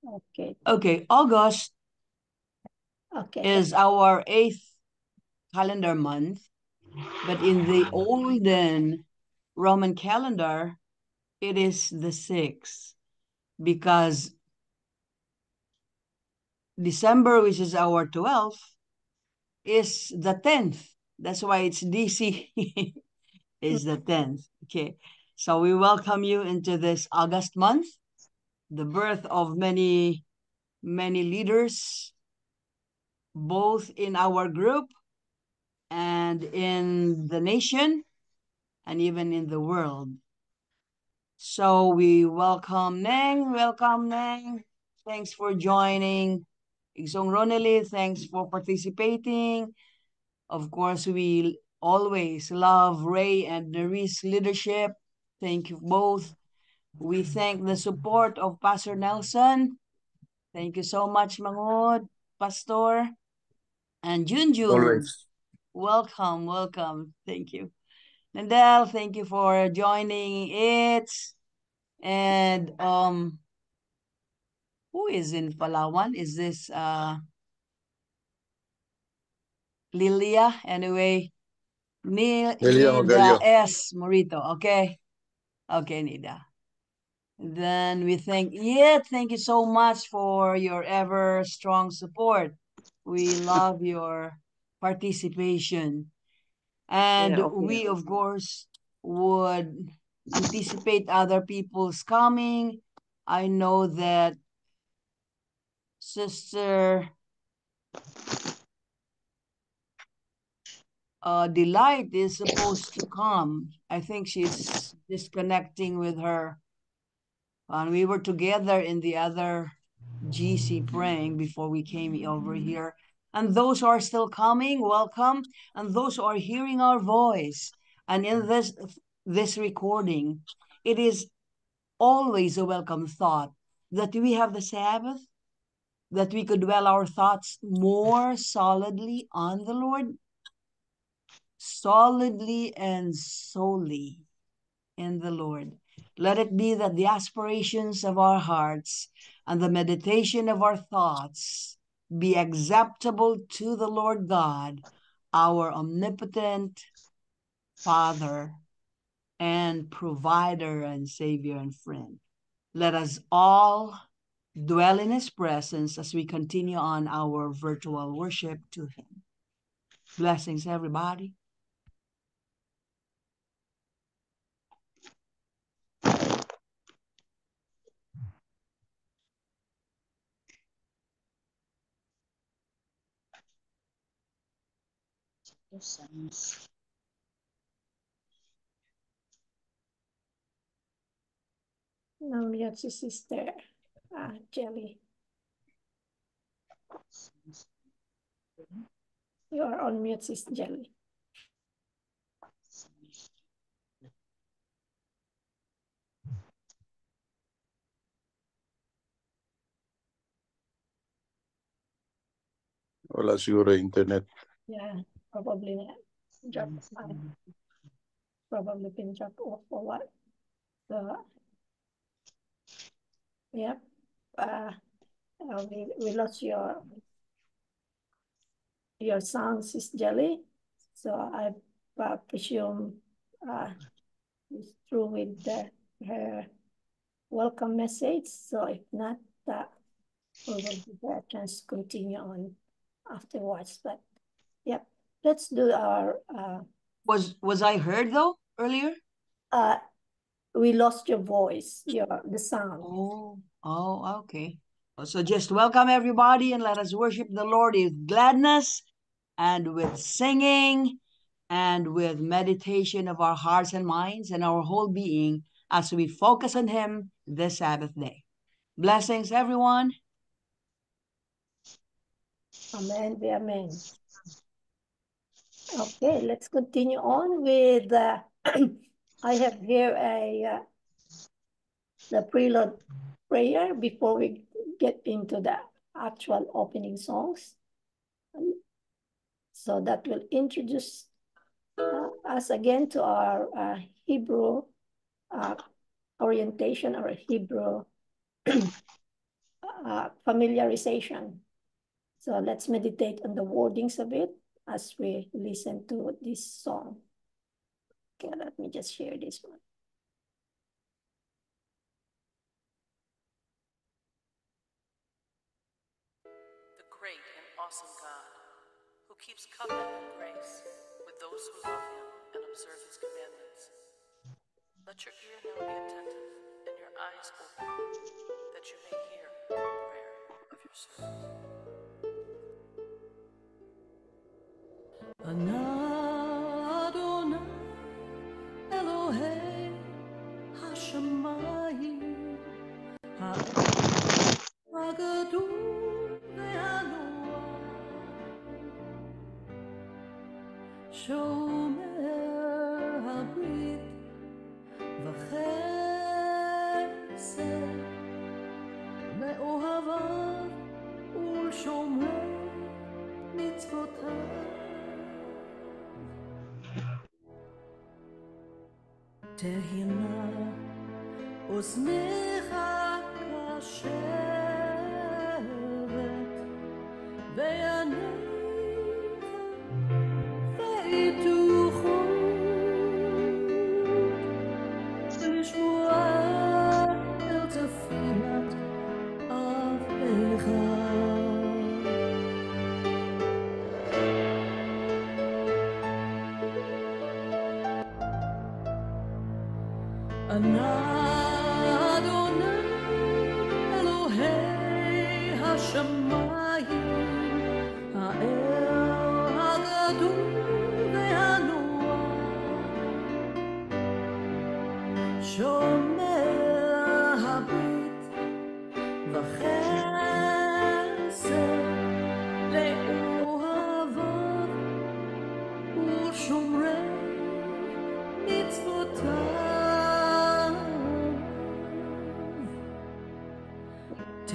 Okay. Okay, August is our 8th calendar month, but in the olden Roman calendar, it is the 6th because December, which is our 12th, is the 10th. That's why it's DC is the 10th. Okay. So we welcome you into this August month, the birth of many leaders, both in our group and in the nation and even in the world. So we welcome Neng. Welcome, Neng. Thanks for joining. Igsong Ronely, thanks for participating. Of course, we always love Ray and Nerys' leadership. Thank you both. We thank the support of Pastor Nelson. Thank you so much, Mangod, Pastor. And Junjun. Always. Welcome, welcome. Thank you. Nandel, thank you for joining it. And who is in Palawan? Is this Lilia? Anyway, Lilia Nida Magario. S. Morito. Okay. Okay, Nida. Then we thank you so much for your ever strong support. We love your participation. And Yeah, we, of course, would anticipate other people's coming. I know that Sister Delight is supposed to come. I think she's disconnecting with her. And we were together in the other GC praying before we came over here. And those who are still coming, welcome. And those who are hearing our voice and in this recording, it is always a welcome thought that we have the Sabbath, that we could dwell our thoughts more solidly on the Lord, solidly and solely in the Lord. Let it be that the aspirations of our hearts and the meditation of our thoughts be acceptable to the Lord God, our omnipotent Father and provider and Savior and friend. Let us all dwell in His presence as we continue on our virtual worship to Him. Blessings, everybody. now your sister, Jelly. You are on mute, Sister Jelly. Wala siguro internet. Yeah, probably drop. Probably been dropped off or what. So, yep. We lost your sound, Sis Jelly. So I presume it's through with her welcome message. So if not, we will give her a chance to continue on afterwards. But yep, let's do our. Was I heard though earlier? We lost your voice, the sound. Oh, okay. So just welcome everybody and let us worship the Lord with gladness and with singing and with meditation of our hearts and minds and our whole being as we focus on Him this Sabbath day. Blessings, everyone. Amen. Amen. Okay, let's continue on with. I have here the prelude prayer before we get into the actual opening songs. So that will introduce us again to our Hebrew orientation or Hebrew familiarization. So let's meditate on the wordings of it as we listen to this song. Okay, let me just share this one. The great and awesome God, who keeps covenant and grace with those who love him and observe his commandments. Let your ear now be attentive and your eyes open, that you may hear the prayer of your servant. Adonai Elohei Hashemayim Ha'agadol ve'anoah Shomer habrit v'chesed Le'ohavav ul'shomrei mitzvotav Tehina Oznecha kashevet ve'anecha ve'ituchot lishmoa el tefilat avdecha Adonai Elohei Hashemayim Ha'el Hagadol ve'anoah Shomer habrit v'chesed le'ohavav u'shomrei mitzvotav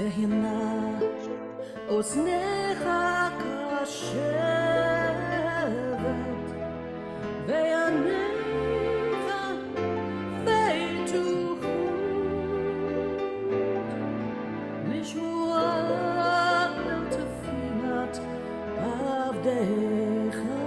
Tehina Oznecha kashevet ve'anecha ve'ituchot lishmoa el tefilat avdecha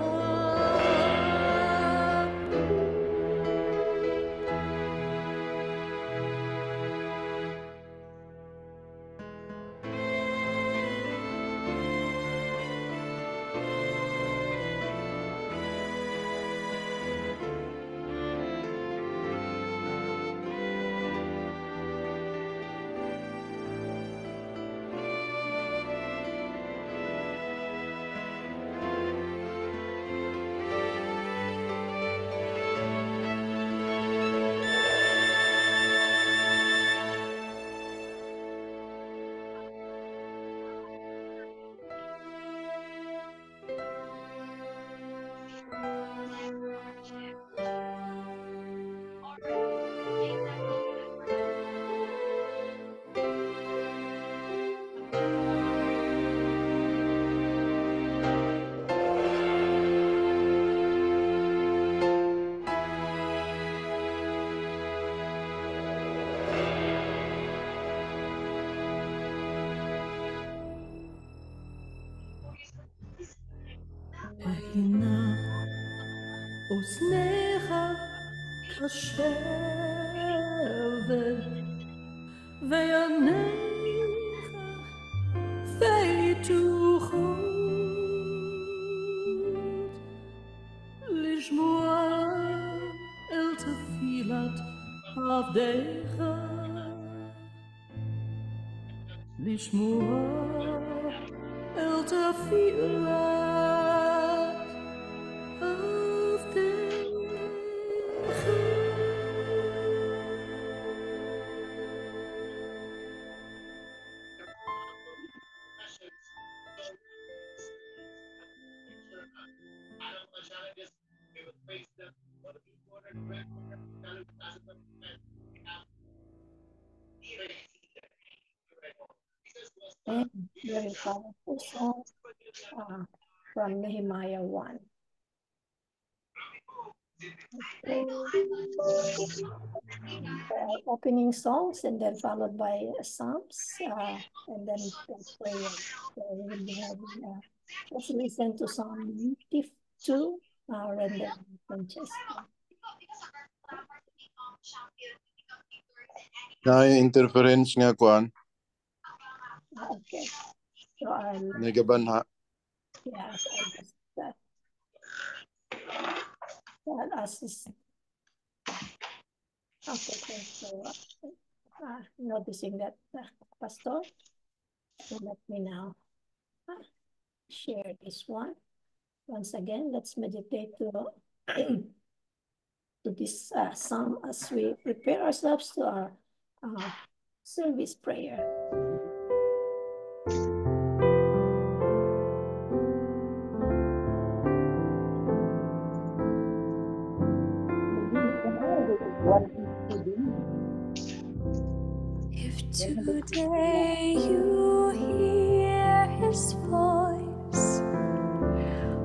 Tehina Oznecha kashevet ve'anecha ve'ituchot lishmoa el tefilat avdecha lishmoa el tefilat avdecha And very powerful song from Nehemiah 1. Opening songs and then followed by psalms and then prayer. So we will be having, let's listen to Psalm 52, rendered by Francesca. Na interference nga kuan. Okay. So I'll, Nagabanha. yes, I'll just I'll assist. Okay, so noticing that, Pastor, so let me now share this one. Once again, let's meditate to this psalm as we prepare ourselves to our service prayer. If today you hear his voice,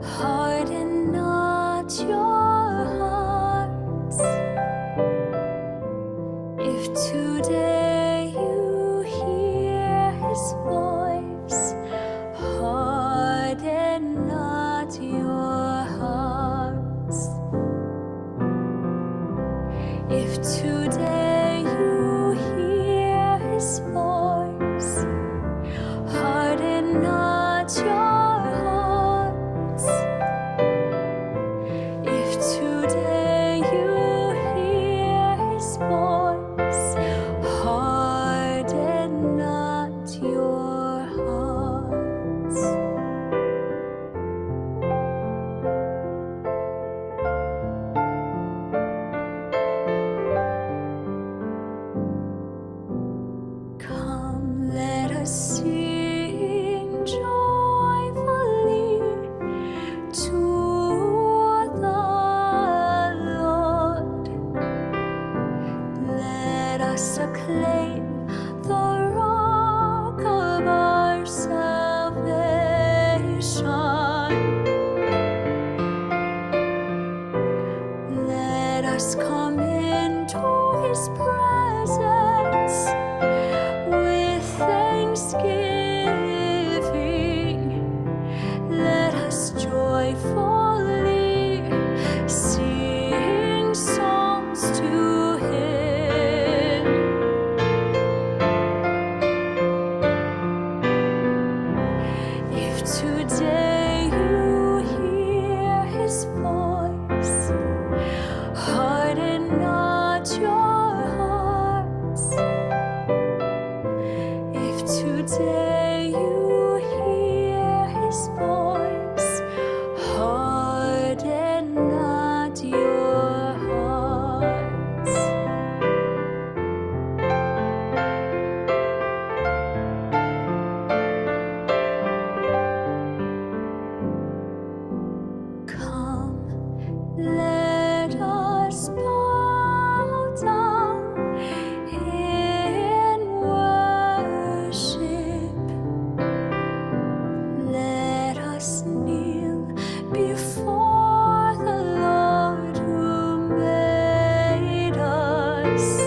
harden not your hearts. If today you hear his voice, harden not your hearts. If today you hear his voice, harden not your hearts. If today you hear his voice, harden not your hearts. Come, let us sing joyfully to the Lord. Let us acclaim the rock of our salvation. Let us come into his presence with thanksgiving. Let us joyfully sing songs to him. If today you hear his voice, harden not your hearts. If today you hear his voice, harden not your hearts. Come, let us bow down in worship. Let us kneel before the Lord who made us.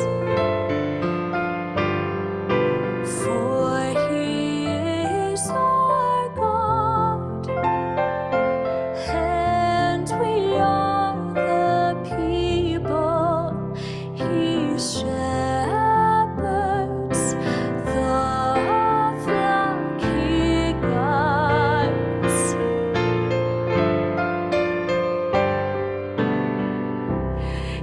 For he is our God, and we are the people, his shepherds, the flock he guides.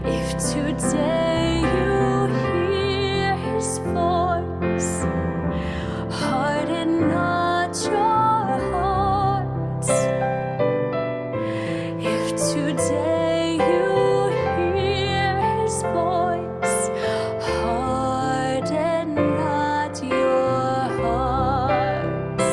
If today you hear his voice, harden not your hearts. If today you hear his voice, harden not your hearts.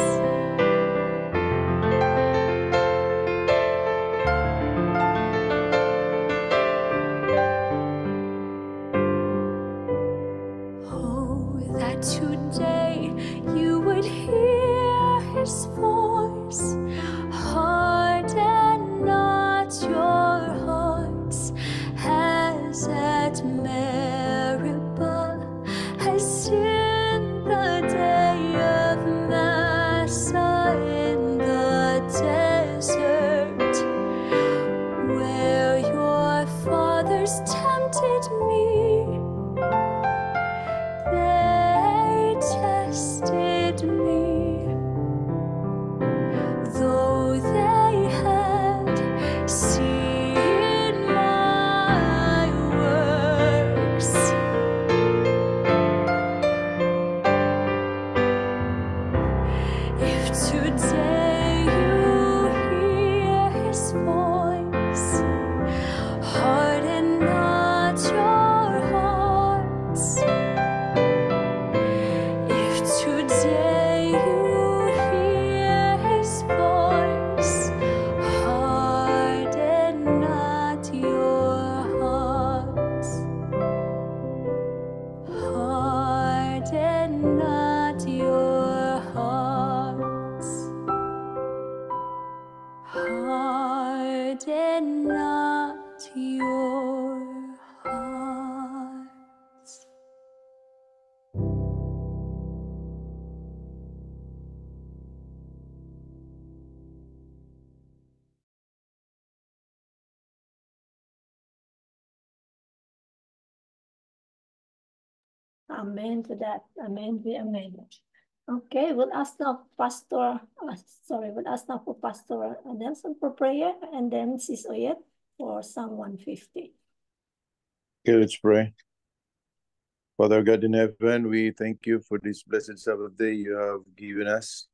Oh, that today you would hear his voice, harden not your hearts. comforted me. Though they had seen my works, if today you hear his voice, harden not your hearts. If today you hear his voice, harden not your hearts. Harden not your hearts. Harden not your hearts. Amen to that. Amen. Amen. Okay, we'll ask now Pastor, we'll ask now for Pastor Nelson for prayer, and then Sis Oyet for Psalm 150. Okay, let's pray. Father God in heaven, we thank you for this blessed Sabbath day you have given us.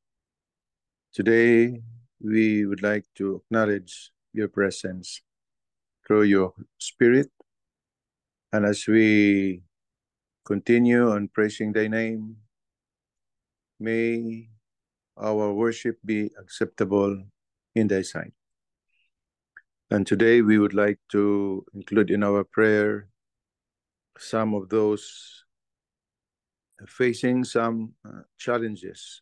Today, we would like to acknowledge your presence through your Spirit. And as we continue on praising thy name, may our worship be acceptable in thy sight. And today, we would like to include in our prayer some of those facing some challenges,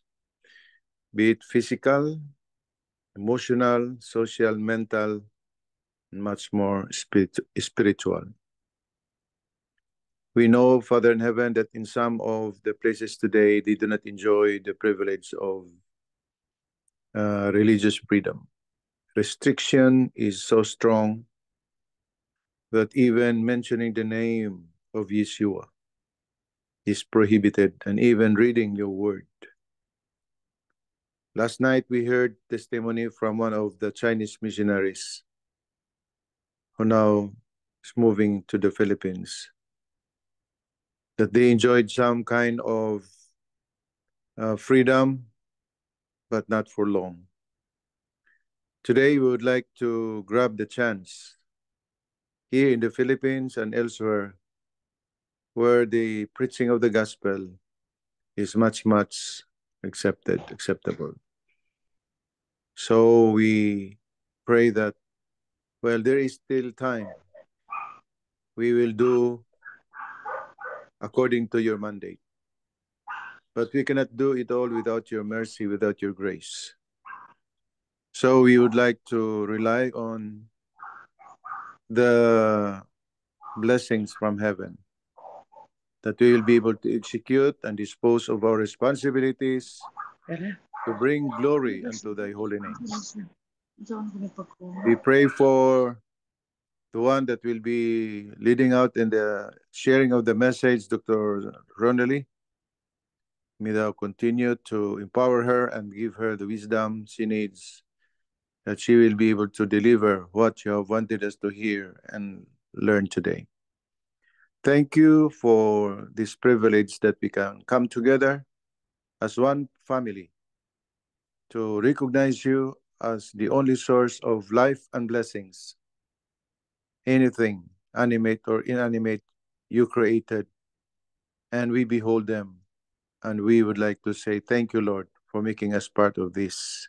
be it physical, emotional, social, mental, and much more spiritual. We know, Father in heaven, that in some of the places today, they do not enjoy the privilege of religious freedom. Restriction is so strong that even mentioning the name of Yeshua is prohibited, and even reading your word. Last night, we heard testimony from one of the Chinese missionaries who now is moving to the Philippines, that they enjoyed some kind of freedom, but not for long. Today, we would like to grab the chance here in the Philippines and elsewhere, where the preaching of the gospel is much, much acceptable. So we pray that, well, there is still time. We will do according to your mandate. But we cannot do it all without your mercy, without your grace. So we would like to rely on the blessings from heaven, that we will be able to execute and dispose of our responsibilities to bring glory unto thy holy name. We pray for the one that will be leading out in the sharing of the message, Dr. Ronely. May thou continue to empower her and give her the wisdom she needs, that she will be able to deliver what you have wanted us to hear and learn today. Thank you for this privilege that we can come together as one family to recognize you as the only source of life and blessings. Anything, animate or inanimate, you created, and we behold them. And we would like to say thank you, Lord, for making us part of this,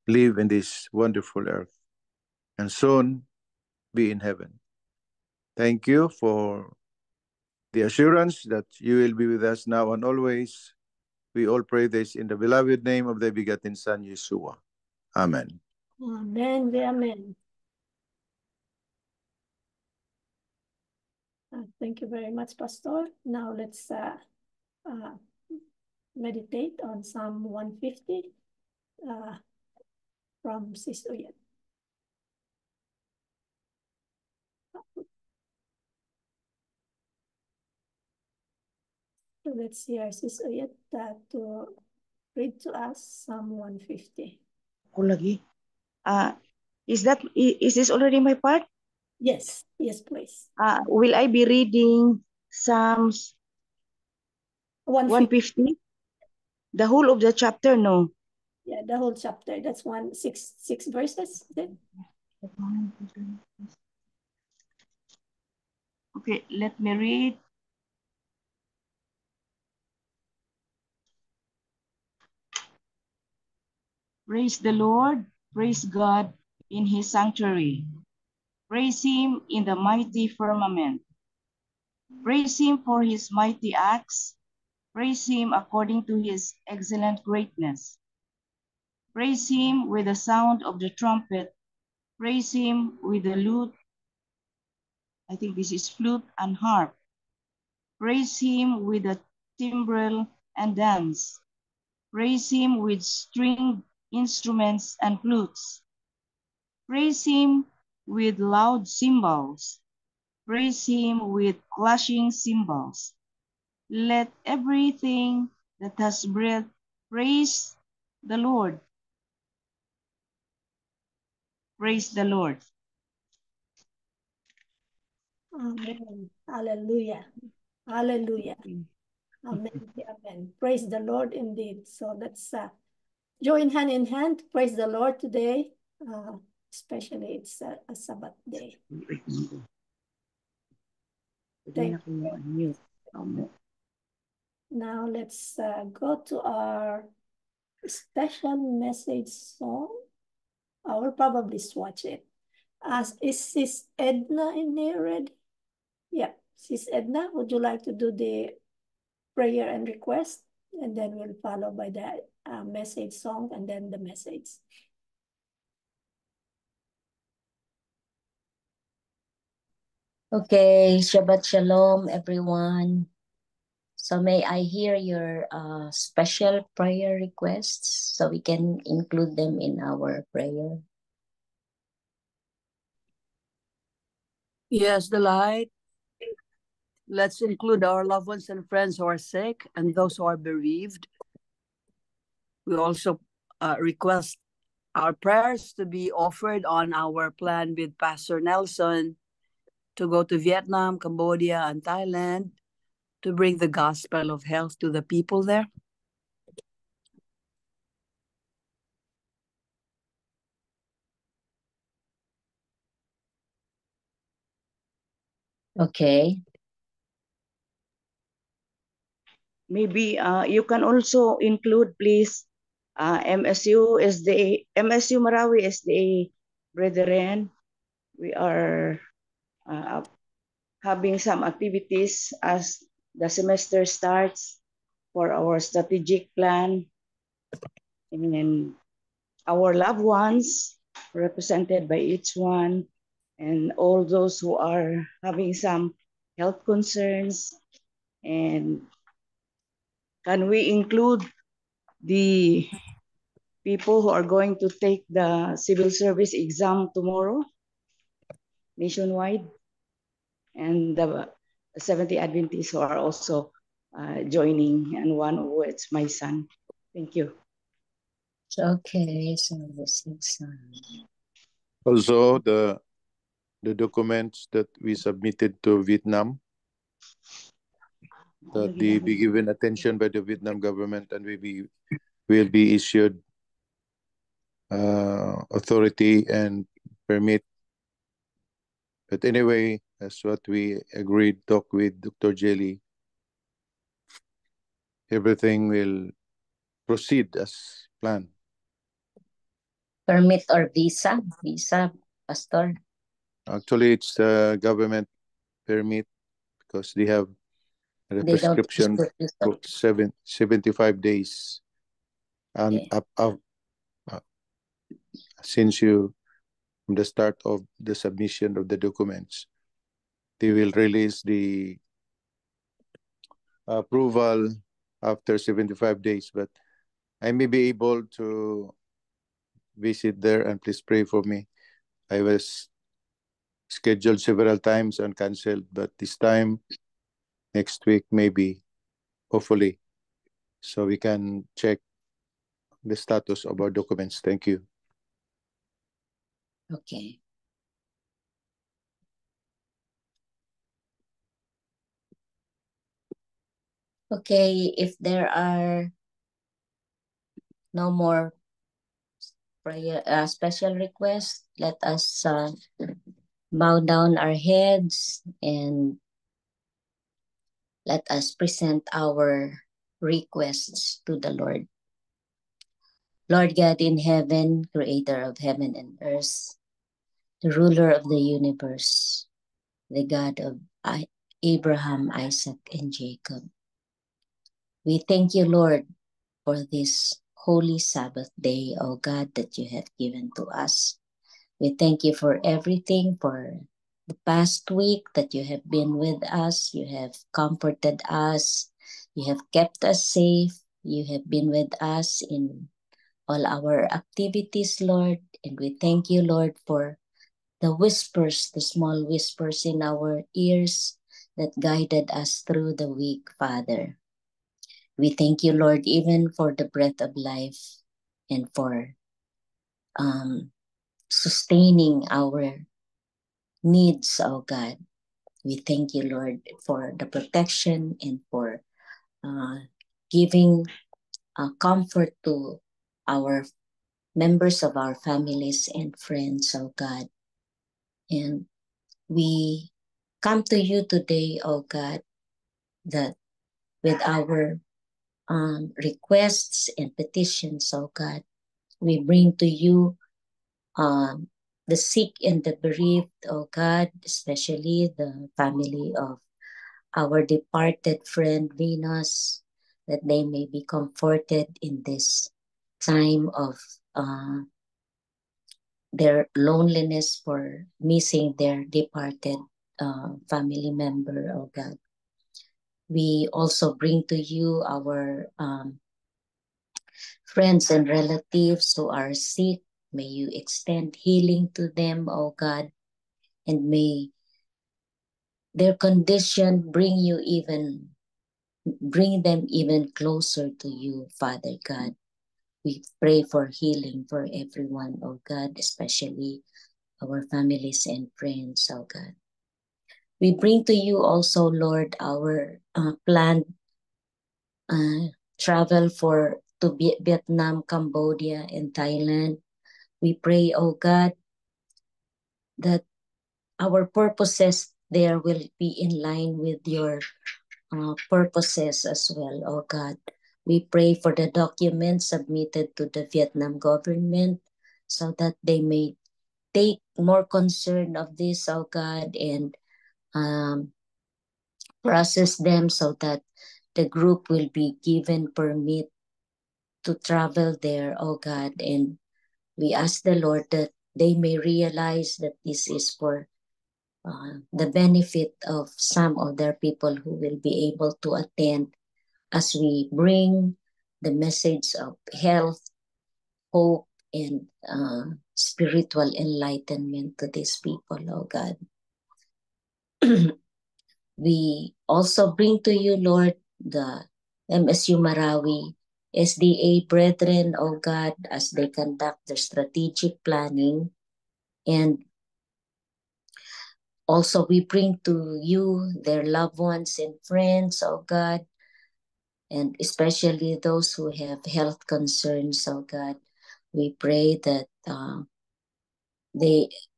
live in this wonderful earth, and soon be in heaven. Thank you for the assurance that you will be with us now and always. We all pray this in the beloved name of thy begotten Son, Yeshua. Amen. Amen. Amen. Thank you very much, Pastor. Now let's meditate on Psalm 150 from Sis Oyet. So let's hear Sis Oyet to read to us Psalm 150. Ako lagi. Is this already my part? Yes, yes, please. Will I be reading Psalms 150. 150? The whole of the chapter, no? Yeah, the whole chapter. That's six verses. Is it? Okay, let me read. Praise the Lord, praise God in his sanctuary. Praise him in the mighty firmament. Praise him for his mighty acts. Praise him according to his excellent greatness. Praise him with the sound of the trumpet. Praise him with the lute. I think this is flute and harp. Praise him with the timbrel and dance. Praise him with stringed instruments and flutes. Praise him with loud cymbals. Praise him with clashing cymbals. Let everything that has breath praise the Lord. Praise the Lord. Amen. Hallelujah. Hallelujah. Amen. Amen. Praise the Lord indeed. So let's join hand in hand. Praise the Lord today. Especially it's a Sabbath day. Thank you. Now let's go to our special message song. I will probably swatch it. Is Sis Edna in there already? Yeah, Sis Edna, would you like to do the prayer and request? And then we'll follow by the message song and then the message. Okay, Shabbat Shalom, everyone. So may I hear your special prayer requests so we can include them in our prayer? Yes, the light. Let's include our loved ones and friends who are sick and those who are bereaved. We also request our prayers to be offered on our plan with Pastor Nelson to go to Vietnam, Cambodia, and Thailand to bring the gospel of health to the people there. Okay. Maybe you can also include, please, MSU Marawi SDA Brethren. We are having some activities as the semester starts for our strategic plan. And our loved ones represented by each one, and all those who are having some health concerns. And can we include the people who are going to take the civil service exam tomorrow nationwide, and the 70 Adventists who are also joining, and one of which my son. Thank you. Okay, so this is Also, the documents that we submitted to Vietnam, that they be given attention by the Vietnam government, and will be issued authority and permit. But anyway, that's what we agreed, talk with Dr. Jelly. Everything will proceed as planned. permit or visa, Pastor. Actually, it's a government permit because they have a They don't prescription issue visa. 75 days. And Okay. since from the start of the submission of the documents, they will release the approval after 75 days. But I may be able to visit there, and please pray for me. I was scheduled several times and canceled, but this time, next week, maybe, hopefully, so we can check the status of our documents. Thank you. Okay. Okay, if there are no more prayer, special requests, let us bow down our heads and let us present our requests to the Lord. Lord God in heaven, creator of heaven and earth, the ruler of the universe, the God of Abraham, Isaac, and Jacob. We thank you, Lord, for this holy Sabbath day, O God, that you have given to us. We thank you for everything, for the past week that you have been with us. You have comforted us. You have kept us safe. You have been with us in all our activities, Lord. And we thank you, Lord, for the whispers, the small whispers in our ears that guided us through the week, Father. We thank you, Lord, even for the breath of life and for sustaining our needs, oh God. We thank you, Lord, for the protection and for giving comfort to our members of our families and friends, oh God. And we come to you today, oh God, that with our requests and petitions, oh God, we bring to you the sick and the bereaved, oh God, especially the family of our departed friend Venus, that they may be comforted in this time of their loneliness for missing their departed family member, oh God. We also bring to you our friends and relatives who are sick. May you extend healing to them, oh God, and may their condition bring them even closer to you, Father God. We pray for healing for everyone, oh God, especially our families and friends, oh God. We bring to you also, Lord, our planned travel to Vietnam, Cambodia, and Thailand. We pray, oh God, that our purposes there will be in line with your purposes as well, oh God. We pray for the documents submitted to the Vietnam government so that they may take more concern of this, oh God, and process them so that the group will be given permit to travel there, oh God. And we ask the Lord that they may realize that this is for the benefit of some of their people who will be able to attend as we bring the message of health, hope, and spiritual enlightenment to these people, oh God. We also bring to you, Lord, the MSU Marawi SDA brethren, oh God, as they conduct their strategic planning. And also we bring to you their loved ones and friends, oh God, and especially those who have health concerns, oh God. We pray that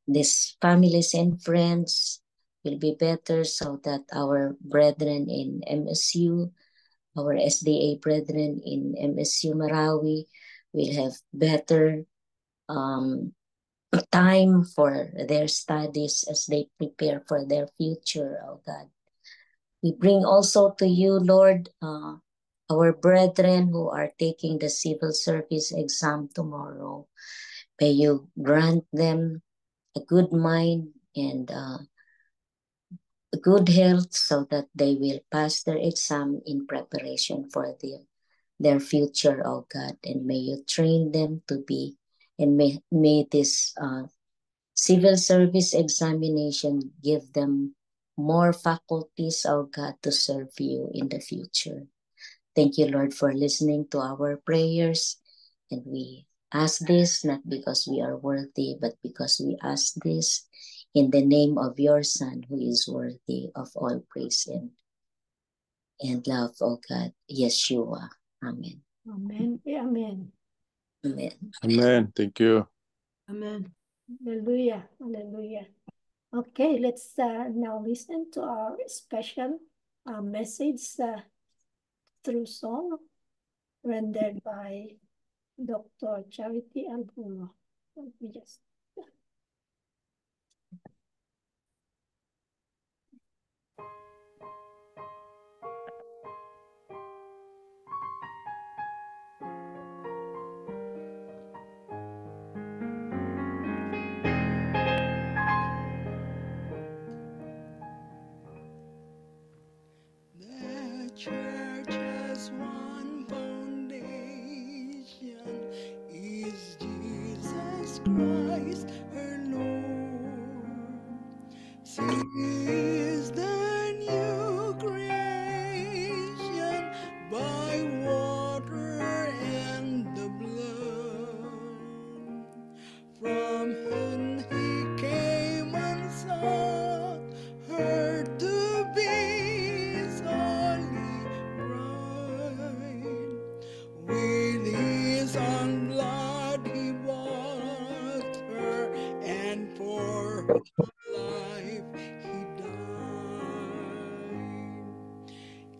these families and friends will be better so that our brethren in MSU, our SDA brethren in MSU Marawi will have better time for their studies as they prepare for their future, oh God. We bring also to you, Lord, our brethren who are taking the civil service exam tomorrow. May you grant them a good mind and good health so that they will pass their exam in preparation for their future, oh God. And may you train them to be, and may this civil service examination give them more faculties, oh God, to serve you in the future. Thank you, Lord, for listening to our prayers. And we ask this not because we are worthy, but because we ask this in the name of your Son, who is worthy of all praise and love, O God, Yeshua. Amen. Amen. Amen. Amen. Amen. Thank you. Amen. Hallelujah. Hallelujah. Okay, let's now listen to our special message through song rendered by Dr. Charity Albuno. Let me just. The church has one foundation, is Jesus Christ her Lord. She is the new creation by water and the blood. From heaven he came and sought her to be his holy bride. With his own blood he bought her, and for her life he died.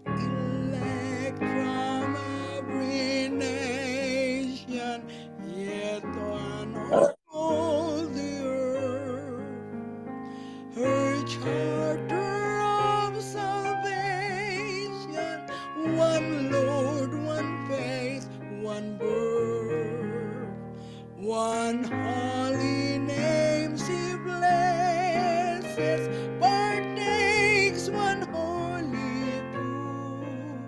Elect from every nation, yet one of all the earth. Her charter of salvation, one Lord, one faith, one birth, one holy name she blesses, partakes one holy food,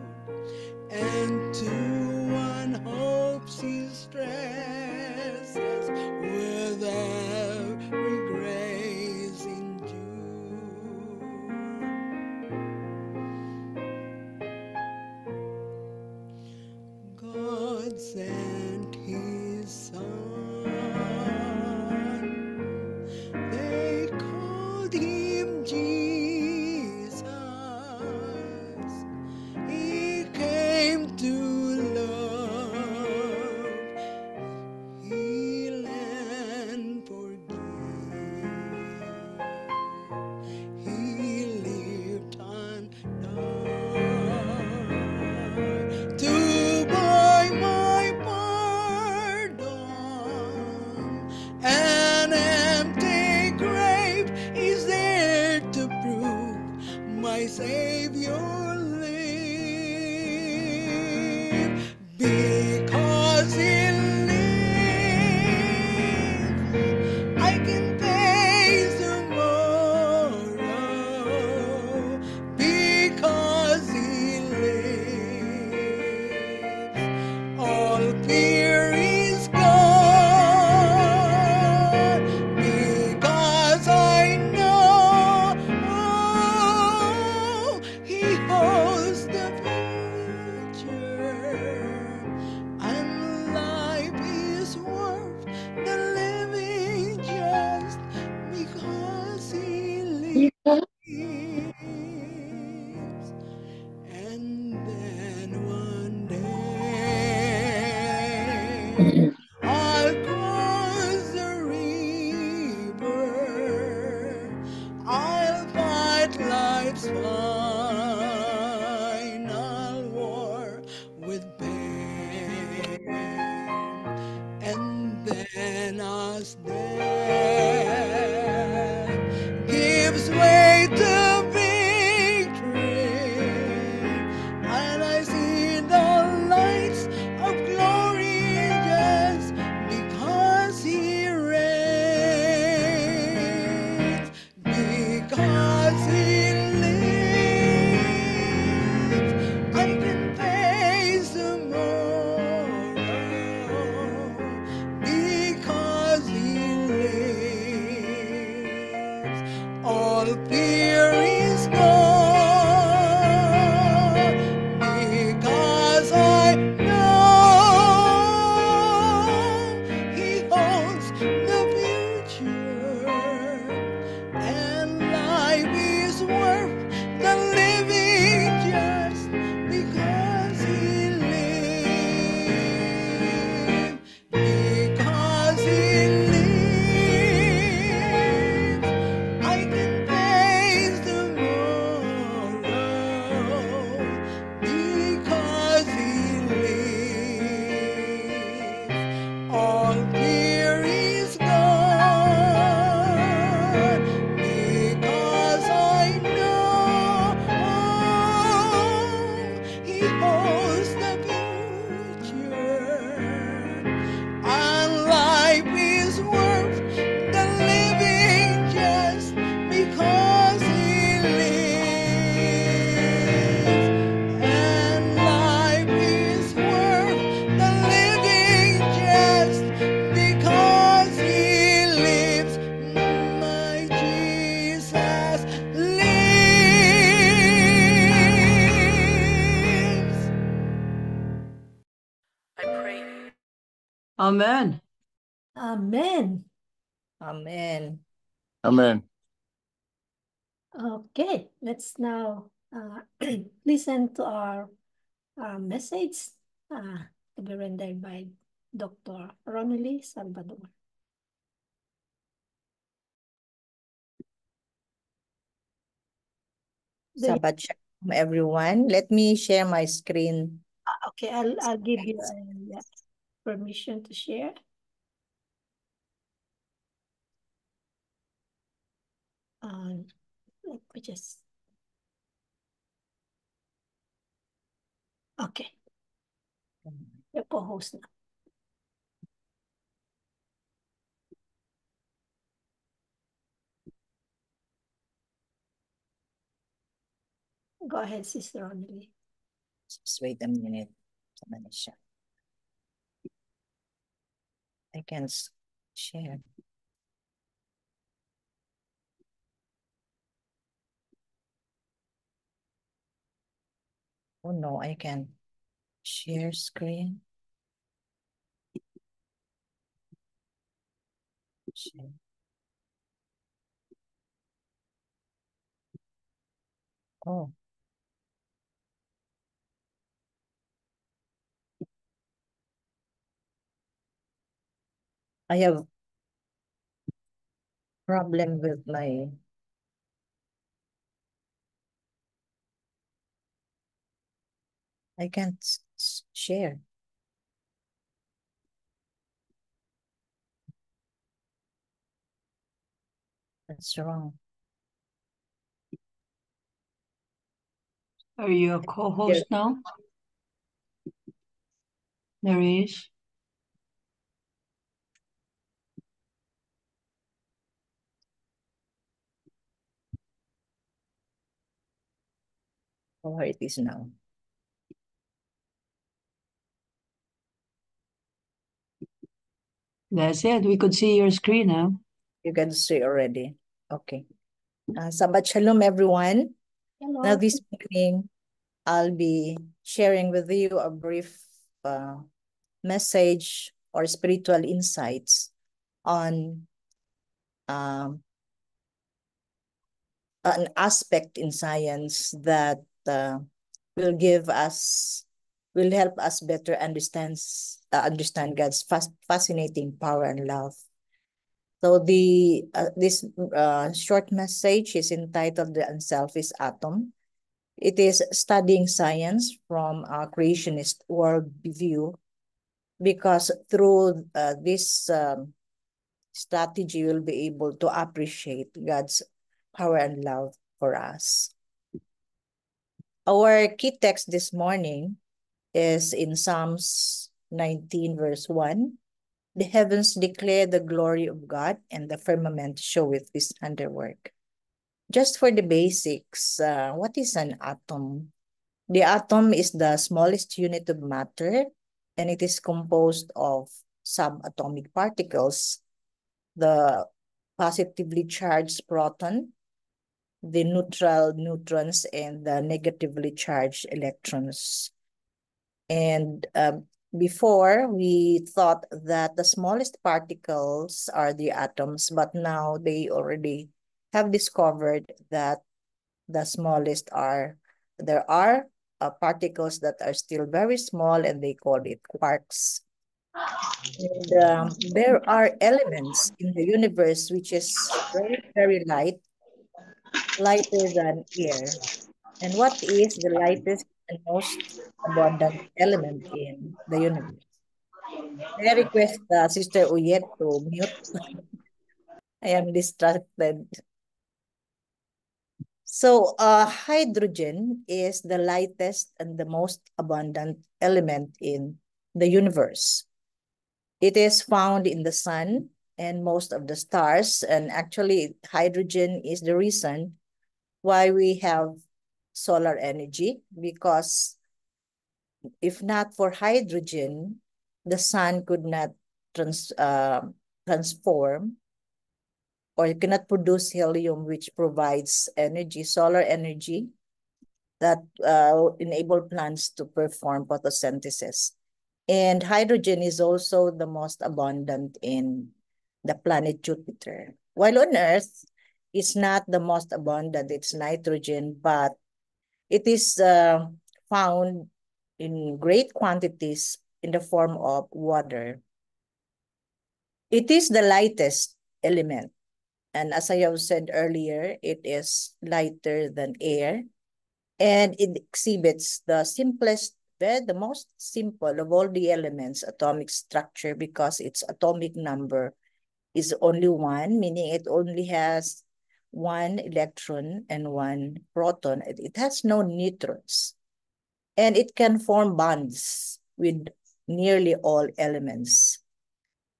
and to one hope she stresses with every grace in Jude. God sent his Son, they called him Jesus. He came to love, heal and forgive. He lived and died to buy my pardon. An empty grave is there to prove my Savior lived. Because he lives, I can face tomorrow. Because he lives, all fear is gone. Because I know he holds the future, and life is worth the living just because he lives. And then one day I'll cross the river, I'll fight life's final war with pain, and then as death gives way to victory, and I see the lights of glory just because he reigns. Because he lives, I can face tomorrow. Because he lives. I pray you. Amen. Amen. Amen. Amen. Okay, let's now listen to our message to be rendered by Dr. Ronely Salvador. Sabbath shalom, everyone. Let me share my screen. Okay, I'll give you permission to share. Let me just. Okay. Your co-host now. Go ahead, Sister Ronely. Just wait a minute. I can share. Oh no, I can share screen. Share. Oh. I have problem with my I can't share. That's wrong. Are you a co-host now? There he is. Oh, it is now. That's it. We could see your screen now. You can see already. Okay. Sabbath shalom, everyone. Hello. Now this morning, I'll be sharing with you a brief message or spiritual insights on an aspect in science that will help us better understand God's fascinating power and love. So this short message is entitled "The Unselfish Atom." It is studying science from a creationist worldview, because through this strategy, you'll be able to appreciate God's power and love for us. Our key text this morning is in Psalms 19, verse 1. The heavens declare the glory of God, and the firmament showeth his handiwork. Just for the basics, what is an atom? The atom is the smallest unit of matter, and it is composed of subatomic particles, the positively charged proton, the neutral neutrons, and the negatively charged electrons. And before, we thought that the smallest particles are the atoms, but now they already have discovered that the smallest there are particles that are still very small, and they call it quarks. And there are elements in the universe which is very, very light, lighter than air. And what is the lightest and most abundant element in the universe? May I request Sister Uyet to mute? I am distracted. So hydrogen is the lightest and the most abundant element in the universe. It is found in the sun and most of the stars. And actually, hydrogen is the reason why we have solar energy, because if not for hydrogen, the sun could not transform or cannot produce helium, which provides energy, solar energy, that enable plants to perform photosynthesis. And hydrogen is also the most abundant in the planet Jupiter. While on Earth, it's not the most abundant, it's nitrogen, but it is found in great quantities in the form of water. It is the lightest element. And as I have said earlier, it is lighter than air. And it exhibits the simplest, the most simple of all the elements atomic structure, because its atomic number is only one, meaning it only has one electron and one proton. It has no neutrons. And it can form bonds with nearly all elements.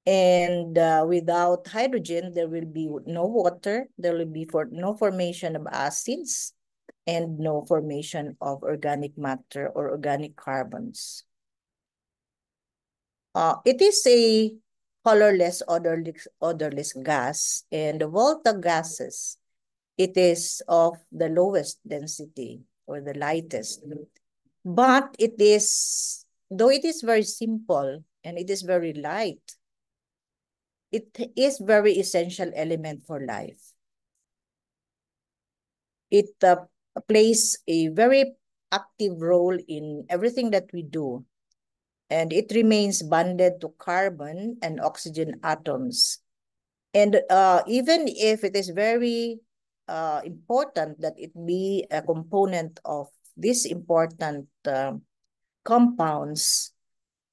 And without hydrogen, there will be no water, there will be no formation of acids, and no formation of organic matter or organic carbons. It is a colorless, odorless gas, and of all the gases, it is of the lowest density or the lightest. But it is, though it is very simple and it is very light, it is very essential element for life. It plays a very active role in everything that we do. And it remains bonded to carbon and oxygen atoms. And even if it is very important that it be a component of these important compounds,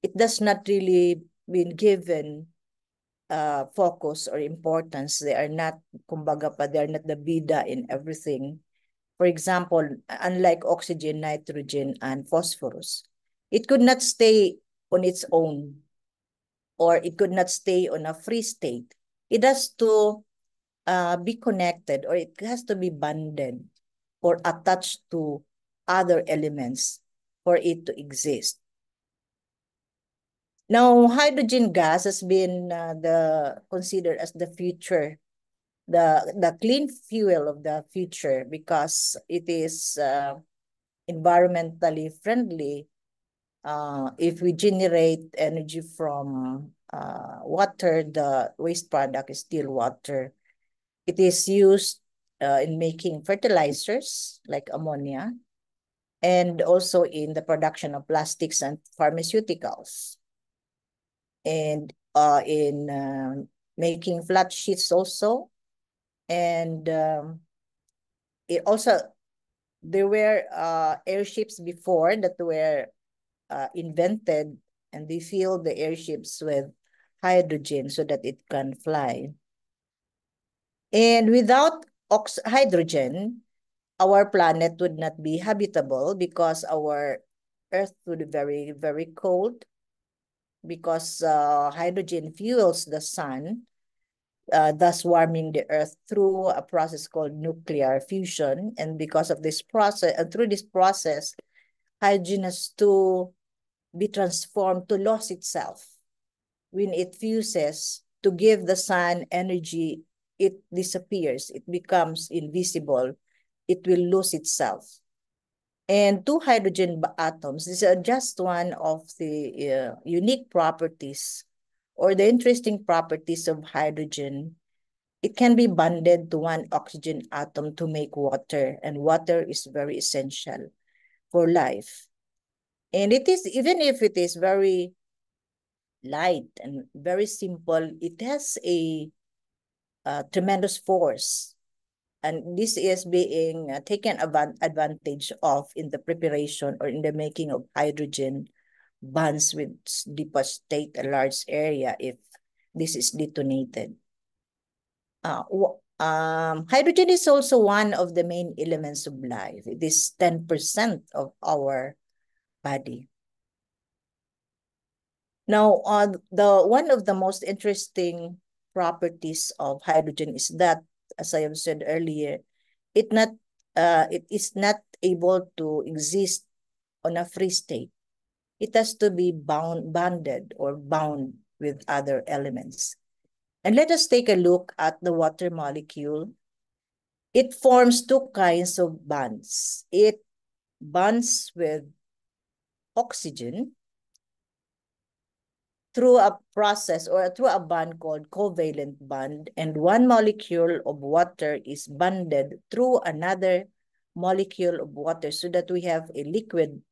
it does not really been given focus or importance. They are not, kumbaga pa, they are not the bida in everything. For example, unlike oxygen, nitrogen, and phosphorus, it could not stay on its own, or it could not stay on a free state. It has to be connected, or it has to be bonded or attached to other elements for it to exist. Now, hydrogen gas has been considered as the future, the clean fuel of the future, because it is environmentally friendly. If we generate energy from water, the waste product is still water. It is used in making fertilizers like ammonia, and also in the production of plastics and pharmaceuticals, and in making flat sheets also. And it also, there were airships before that were invented, and they fill the airships with hydrogen so that it can fly. And without hydrogen, our planet would not be habitable, because our Earth would be very, very cold, because hydrogen fuels the sun, thus warming the Earth through a process called nuclear fusion. And because of this process, through this process, hydrogen has to be transformed to lose itself. When it fuses to give the sun energy, it disappears, it becomes invisible, it will lose itself. And two hydrogen atoms, this is just one of the unique properties or the interesting properties of hydrogen. It can be bonded to one oxygen atom to make water, and water is very essential for life. And it is, even if it is very light and very simple, it has a tremendous force. And this is being taken advantage of in the preparation or in the making of hydrogen bonds, which devastate a large area if this is detonated. Hydrogen is also one of the main elements of life. It is 10% of our body. Now, one of the most interesting properties of hydrogen is that, as I have said earlier, it is not able to exist on a free state. It has to be bonded or bound with other elements. And let us take a look at the water molecule. It forms two kinds of bonds. It bonds with oxygen, through a process or through a bond called covalent bond, and one molecule of water is bonded through another molecule of water so that we have a liquid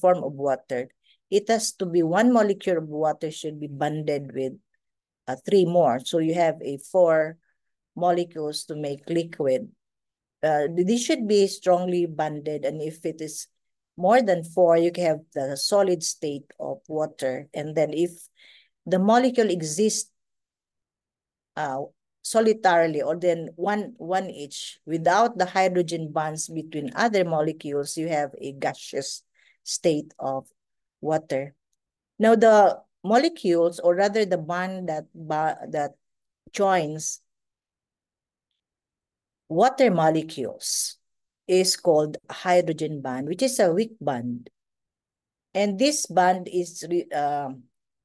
form of water. It has to be one molecule of water should be bonded with 3 more. So you have 4 molecules to make liquid. These should be strongly bonded, and if it is more than 4, you can have the solid state of water. And then if the molecule exists solitarily, or then one each, without the hydrogen bonds between other molecules, you have a gaseous state of water. Now the molecules, or rather the bond that joins water molecules, is called a hydrogen bond, which is a weak bond. And this bond is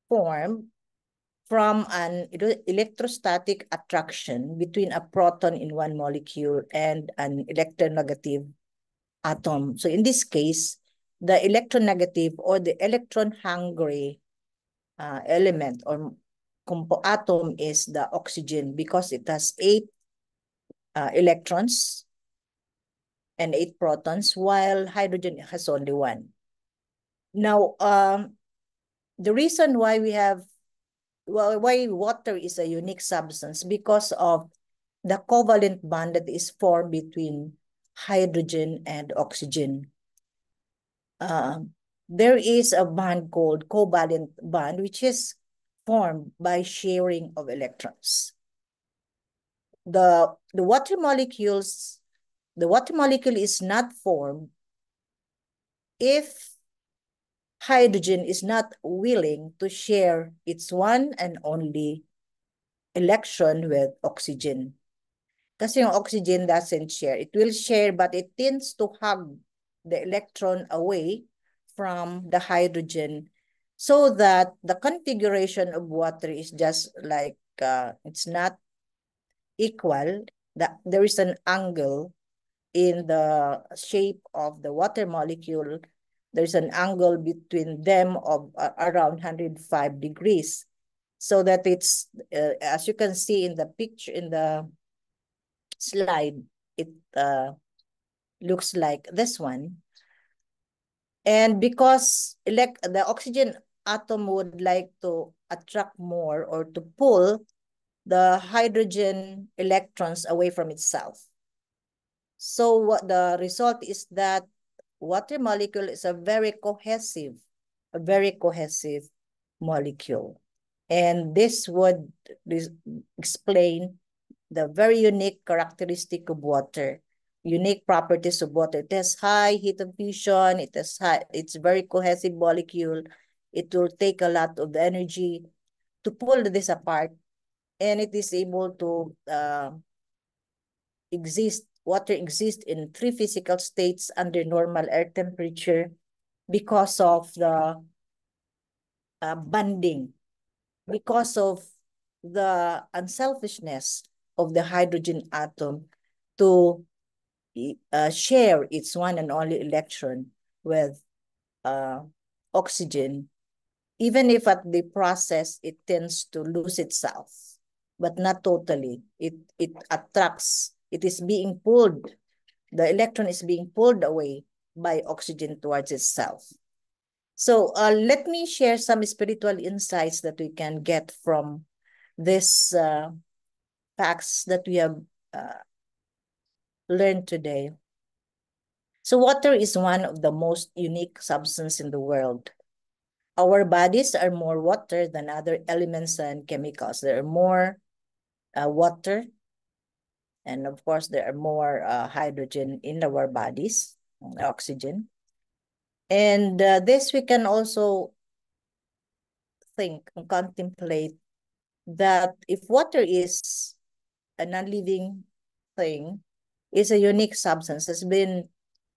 formed from an electrostatic attraction between a proton in one molecule and an electronegative atom. So in this case, the electronegative or the electron-hungry element or atom is the oxygen, because it has 8 electrons and 8 protons, while hydrogen has only 1. Now, the reason why why water is a unique substance, because of the covalent bond that is formed between hydrogen and oxygen. There is a bond called covalent bond, which is formed by sharing of electrons. The water molecule is not formed if hydrogen is not willing to share its one and only electron with oxygen. Kasi yung oxygen doesn't share. It will share, but it tends to hug the electron away from the hydrogen, so that the configuration of water is just like, it's not equal. There is an angle in the shape of the water molecule. There's an angle between them of around 105 degrees, so that it's, as you can see in the picture, in the slide, it looks like this one. And because the oxygen atom would like to attract more or to pull the hydrogen electrons away from itself. So what the result is that water molecule is a very cohesive molecule. And this would explain the very unique characteristic of water, unique properties of water. It has high heat of fusion, it's very cohesive molecule. It will take a lot of energy to pull this apart, and it is able to water exists in 3 physical states under normal air temperature because of the bonding, because of the unselfishness of the hydrogen atom to share its one and only electron with oxygen, even if at the process it tends to lose itself, but not totally. It attracts. It is being pulled. The electron is being pulled away by oxygen towards itself. So let me share some spiritual insights that we can get from this facts that we have learned today. So water is one of the most unique substances in the world. Our bodies are more water than other elements and chemicals. There are more water, and of course there are more hydrogen in our bodies, oxygen. And this we can also think and contemplate that if water is a non-living thing, is a unique substance, has been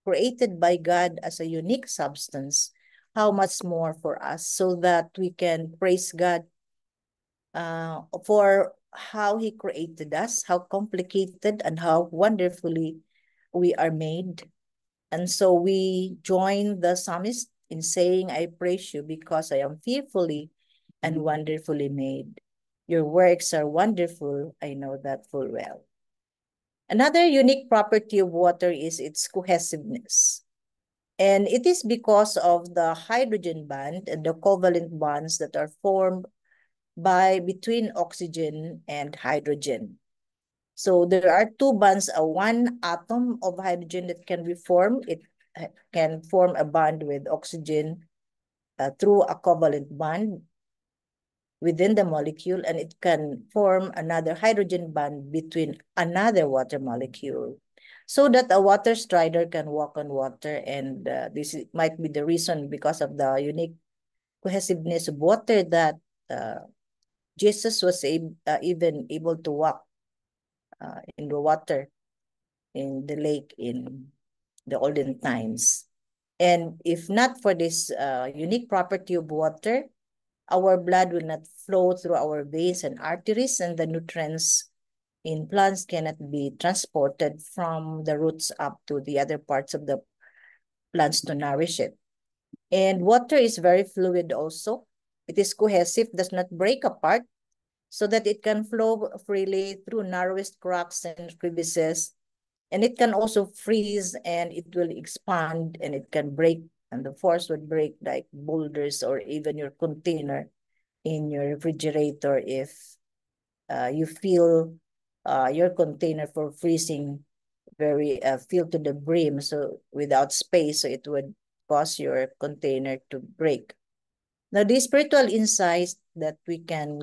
created by God as a unique substance, how much more for us, so that we can praise God for how he created us, how complicated and how wonderfully we are made. And so we join the psalmist in saying, I praise you because I am fearfully and wonderfully made. Your works are wonderful. I know that full well. Another unique property of water is its cohesiveness. And it is because of the hydrogen bond and the covalent bonds that are formed between oxygen and hydrogen. So there are two bonds, one atom of hydrogen that can be formed. It can form a bond with oxygen through a covalent bond within the molecule, and it can form another hydrogen bond between another water molecule, so that a water strider can walk on water. And might be the reason, because of the unique cohesiveness of water, that Jesus was even able to walk in the water in the lake in the olden times. And if not for this unique property of water, our blood will not flow through our veins and arteries, and the nutrients in plants cannot be transported from the roots up to the other parts of the plants to nourish it. And water is very fluid also. It is cohesive, does not break apart, so that it can flow freely through narrowest cracks and crevices. And it can also freeze, and it will expand, and it can break, and the force would break like boulders or even your container in your refrigerator if you fill your container for freezing very filled to the brim, so without space, so it would cause your container to break. Now, the spiritual insights that we can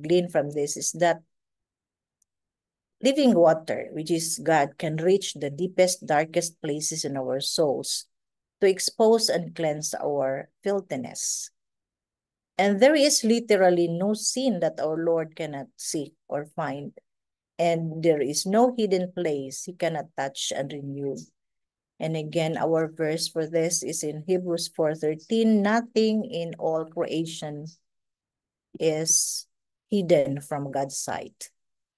glean from this is that living water, which is God, can reach the deepest, darkest places in our souls to expose and cleanse our filthiness. And there is literally no sin that our Lord cannot see or find. And there is no hidden place He cannot touch and renew. And again, our verse for this is in Hebrews 4:13. Nothing in all creation is hidden from God's sight.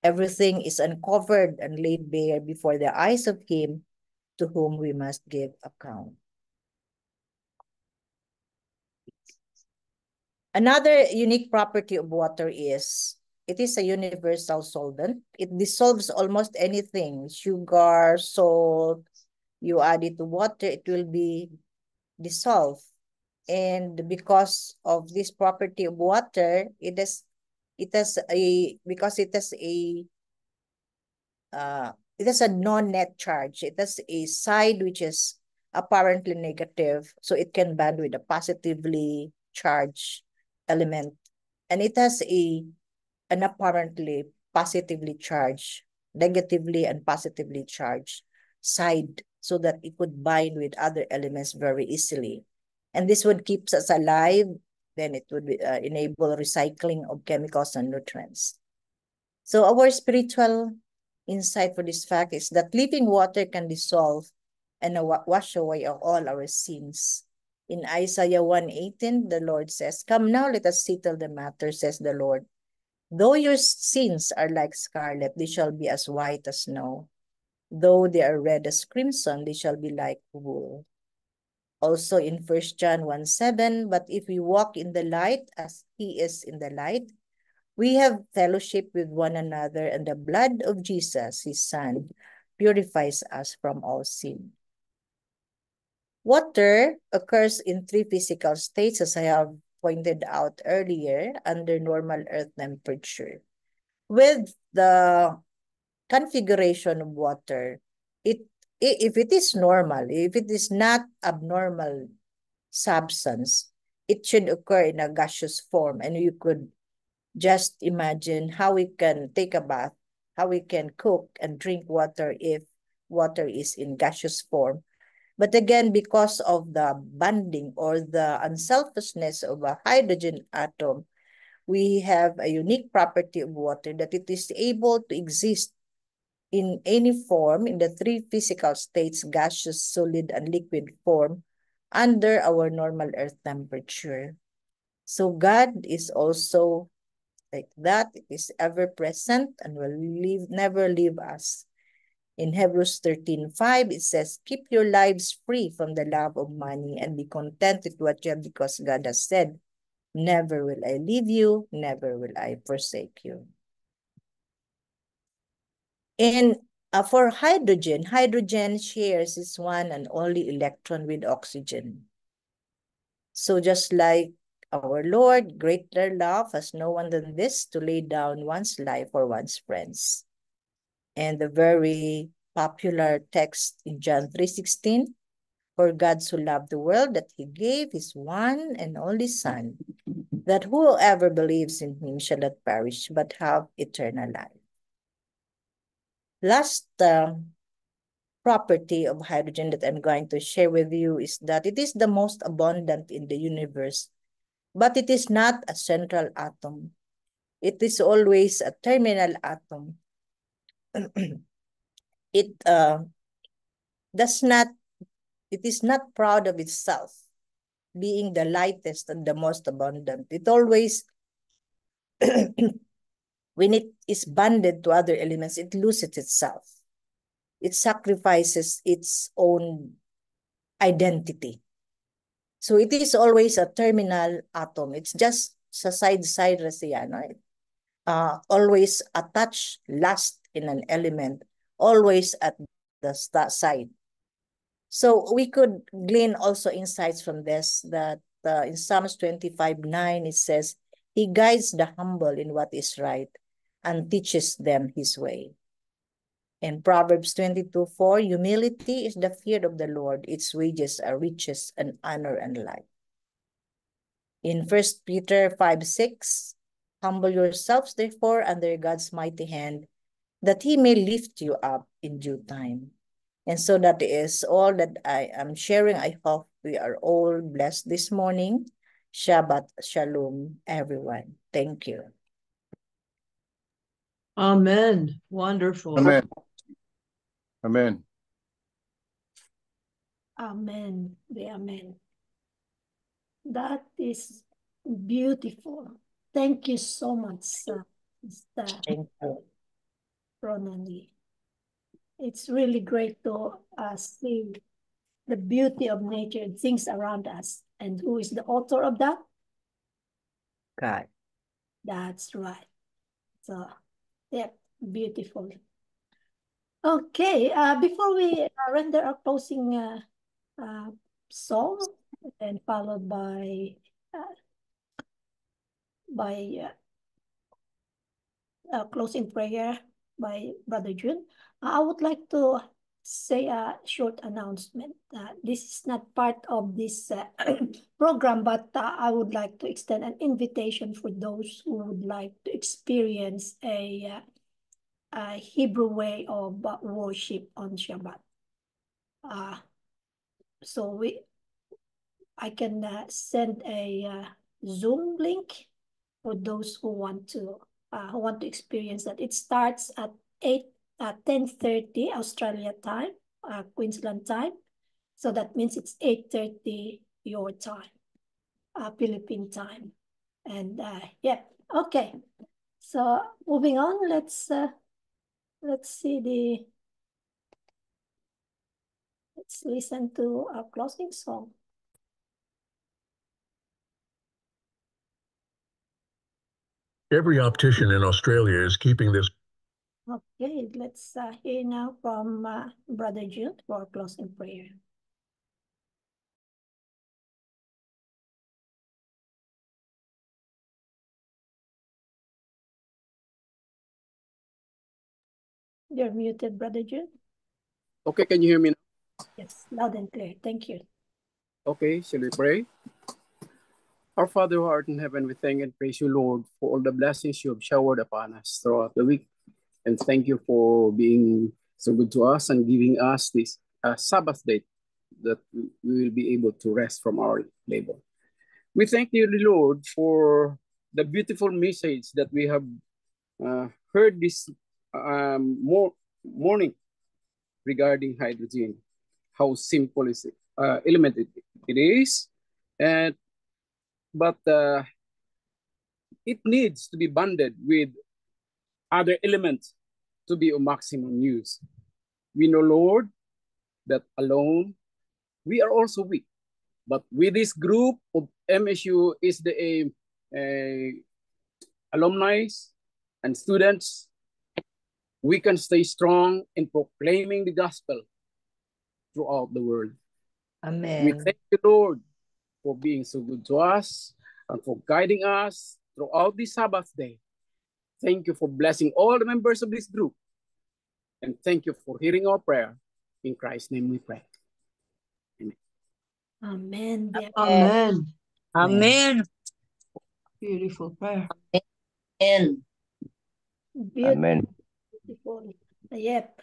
Everything is uncovered and laid bare before the eyes of Him to whom we must give account. Another unique property of water is it is a universal solvent. It dissolves almost anything, sugar, salt. You add it to water, it will be dissolved. And because of this property of water, because it has a non-net charge. It has a side which is apparently negative, so it can bond with a positively charged element, and it has an apparently positively charged, negatively and positively charged side, so that it could bind with other elements very easily. And this would keep us alive. Then it would enable recycling of chemicals and nutrients. So our spiritual insight for this fact is that living water can dissolve and wash away all our sins. In Isaiah 1:18, the Lord says, "Come now, let us settle the matter," says the Lord. "Though your sins are like scarlet, they shall be as white as snow. Though they are red as crimson, they shall be like wool." Also in 1 John 1:7, "But if we walk in the light as He is in the light, we have fellowship with one another, and the blood of Jesus, His Son, purifies us from all sin." Water occurs in three physical states, as I have pointed out earlier, under normal earth temperature. With the configuration of water, if it is normal, if it is not abnormal substance, it should occur in a gaseous form. And you could just imagine how we can take a bath, how we can cook and drink water if water is in gaseous form. But again, because of the bonding or the unselfishness of a hydrogen atom, we have a unique property of water that it is able to exist in any form in the three physical states, gaseous, solid, and liquid form, under our normal earth temperature. So God is also like that. It is ever present and will never leave us. In Hebrews 13:5, it says, keep your lives free from the love of money and be content with what you have, because God has said, never will I leave you, never will I forsake you. And for hydrogen, hydrogen shares its one and only electron with oxygen. So just like our Lord, greater love has no one than this, to lay down one's life for one's friends. And the very popular text in John 3:16, for God so loved the world that he gave his one and only Son, that whoever believes in him shall not perish but have eternal life. Last property of hydrogen that I'm going to share with you is that it is the most abundant in the universe, but it is not a central atom. It is always a terminal atom. It is not proud of itself being the lightest and the most abundant. It always, when it is bonded to other elements, it loses itself. It sacrifices its own identity. So it is always a terminal atom. It's just sa side-side siya, no? Always attached last in an element, always at the side. So we could glean also insights from this, that in Psalms 25:9, it says, he guides the humble in what is right and teaches them his way. In Proverbs 22:4, humility is the fear of the Lord. Its wages are riches and honor and life. In 1 Peter 5:6, humble yourselves, therefore, under God's mighty hand, that he may lift you up in due time. And so that is all that I am sharing. I hope we are all blessed this morning. Shabbat Shalom, everyone. Thank you. Amen. Wonderful. Amen. Amen. Amen. Amen. That is beautiful. Thank you so much, Sister Thank you. Ronnie. It's really great to see the beauty of nature and things around us. And who is the author of that? God. That's right. So, yeah, beautiful. Okay, before we render our closing song, and followed by closing prayer by Brother June, I would like to say a short announcement. This is not part of this program, but I would like to extend an invitation for those who would like to experience a Hebrew way of worship on Shabbat. So I can send a Zoom link for those who want to experience that. It starts at 10:30 Australia time, Queensland time. So that means it's 8:30 your time, Philippine time. And yeah, okay. So moving on, let's see let's listen to our closing song. Every optician in Australia is keeping this. Okay, let's hear now from Brother Jude for closing prayer. You're muted, Brother Jude. Okay, can you hear me now? Yes, loud and clear. Thank you. Okay, shall we pray? Our Father who art in heaven, we thank and praise you, Lord, for all the blessings you have showered upon us throughout the week. And thank you for being so good to us and giving us this Sabbath day that we will be able to rest from our labor. We thank you, Lord, for the beautiful message that we have heard this morning regarding hydrogen. How simple is it? Element it is, but it needs to be bonded with other elements to be of maximum use. We know, Lord, that alone we are also weak. But with this group of MSU is the alumni and students, we can stay strong in proclaiming the gospel throughout the world. Amen. We thank you, Lord, for being so good to us and for guiding us throughout this Sabbath day. Thank you for blessing all the members of this group. And thank you for hearing our prayer. In Christ's name we pray. Amen. Yeah. Amen. Amen. Beautiful prayer. Amen. Beautiful. Yep.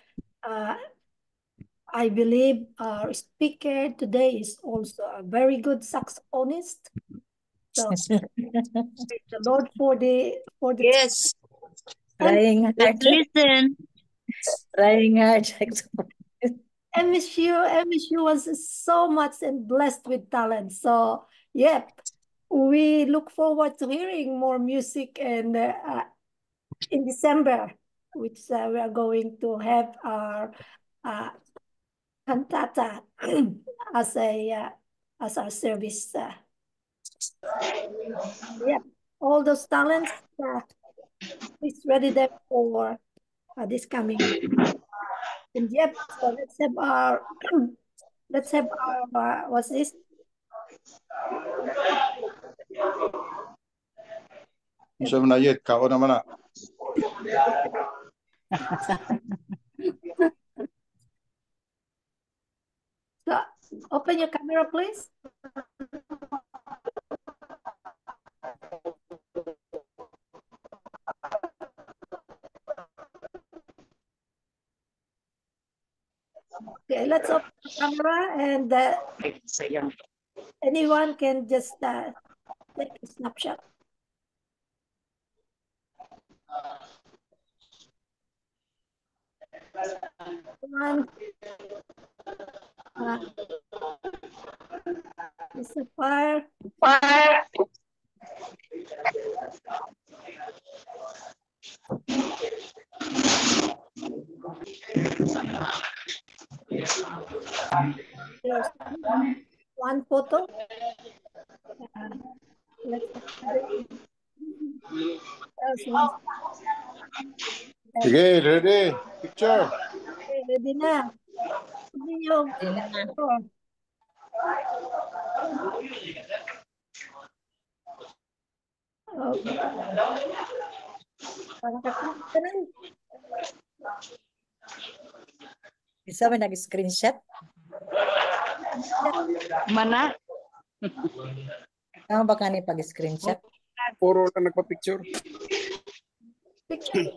I believe our speaker today is also a very good saxophonist. So praise the Lord for the Yes. Trying hard. Let's listen. Trying hard. MSU was so much and blessed with talent. So yep, we look forward to hearing more music and in December, which we are going to have our cantata as our service. Yeah, all those talents, please ready them for this coming. And yep, so let's have our what's this? Isa mo na yet, kao naman na. So open your camera, please. Okay, let's open the camera and anyone can just take a snapshot. One, it's a fire. There's one photo. Let's there's one. Sige, ready. Picture. Okay, ready na. Hindi yung okay. Isa ba nag-screenshot? Mana? Tama ba ka ni pag-screenshot? Puro lang nagpa-picture.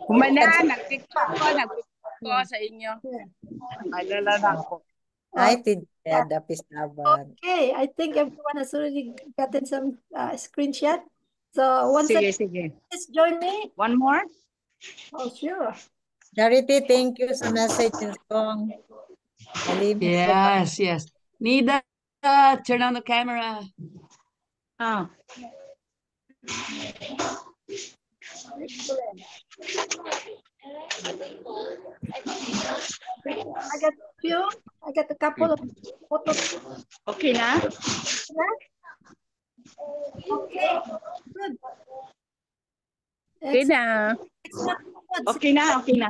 Humana, nag-picture ko sa inyo. Alala na ako. Ay, tidya, pistaban. Okay, I think everyone has already gotten some screenshot. So once Sige. please join me. One more? Oh, sure. Charity, thank you sa message and song. Yes. Nida, turn on the camera. Ah. Excellent. I got a couple of photos. Okay na? Okay, good. Okay na. Okay na.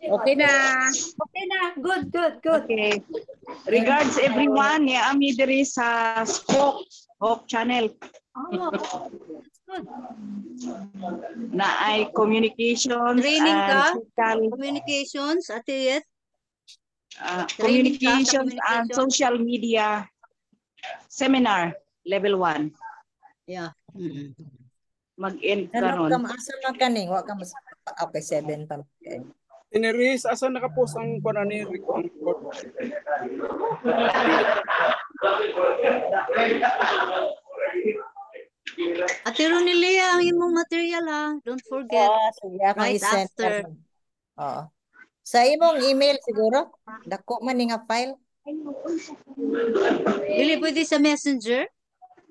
Okay na. Good. Okay. Regards everyone, ami diri sa Spoke Hope Channel. Oh, that's good. Na ay communications Training ka? social, Communications, Ate Yet? communications and social media seminar level 1. Yeah. Mag-end Ano karon. ka asa man kaning wa ka mas okay 7 pa. Ineris, asa nakapost ang kuan ni record? Ate Ronelia, ang imong material ha. Don't forget. Sige, ako Right i-send. after. Oo. Sa imong email siguro, dako man ni nga file. Dili pwede sa messenger?